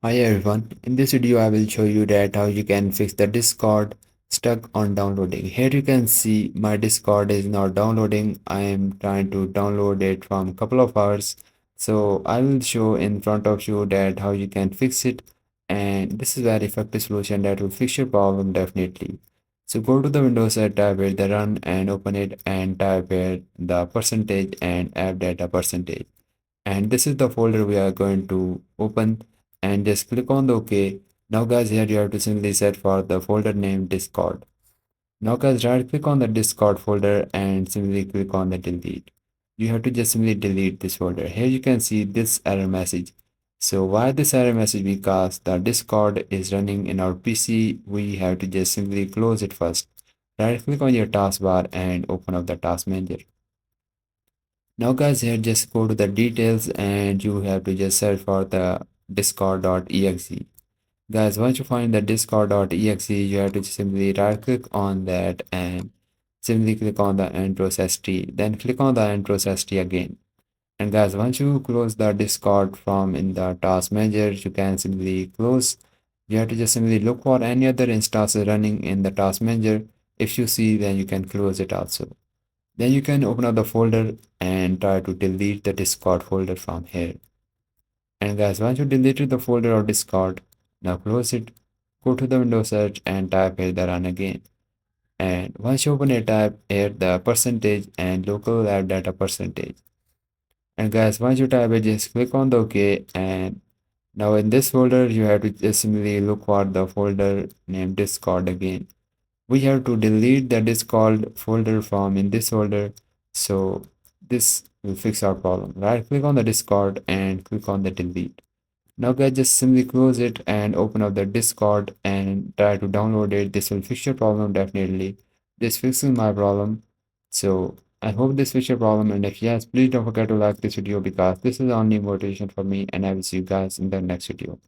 Hi everyone, in this video I will show you that how you can fix the Discord stuck on downloading. Here you can see my Discord is not downloading. I am trying to download it from couple of hours. So I will show in front of you that how you can fix it, and this is very effective solution that will fix your problem definitely. So go to the Windows and type here the run and open it and type here the percentage and app data percentage, and this is the folder we are going to open, and just click on the OK. Now guys, here you have to simply set for the folder name Discord. Now guys, right click on the Discord folder and simply click on the delete. You have to just simply delete this folder. Here you can see this error message. So why this error message? Because the Discord is running in our PC. We have to just simply close it first. Right click on your taskbar and open up the task manager. Now guys, here just go to the details and you have to just search for the discord.exe. Guys, once you find the discord.exe, you have to simply right click on that and simply click on the Entros ST. Then click on the Entros ST again. And guys, once you close the Discord from in the task manager, you can simply close. You have to just simply look for any other instances running in the task manager. If you see, then you can close it also. Then you can open up the folder and try to delete the Discord folder from here. And guys, once you deleted the folder of Discord, now close it, go to the Windows search and type here the run again. And once you open it, type here the percentage and local app data percentage. And guys, once you type it, just click on the OK. And now in this folder, you have to just simply look for the folder named Discord again. We have to delete the Discord folder from in this folder, so this will fix our problem. Right click on the Discord and click on the delete. Now guys, just simply close it and open up the Discord and try to download it. This will fix your problem definitely. This fixes my problem. So I hope this fixes your problem, and if yes, please don't forget to like this video because this is the only motivation for me, and I will see you guys in the next video.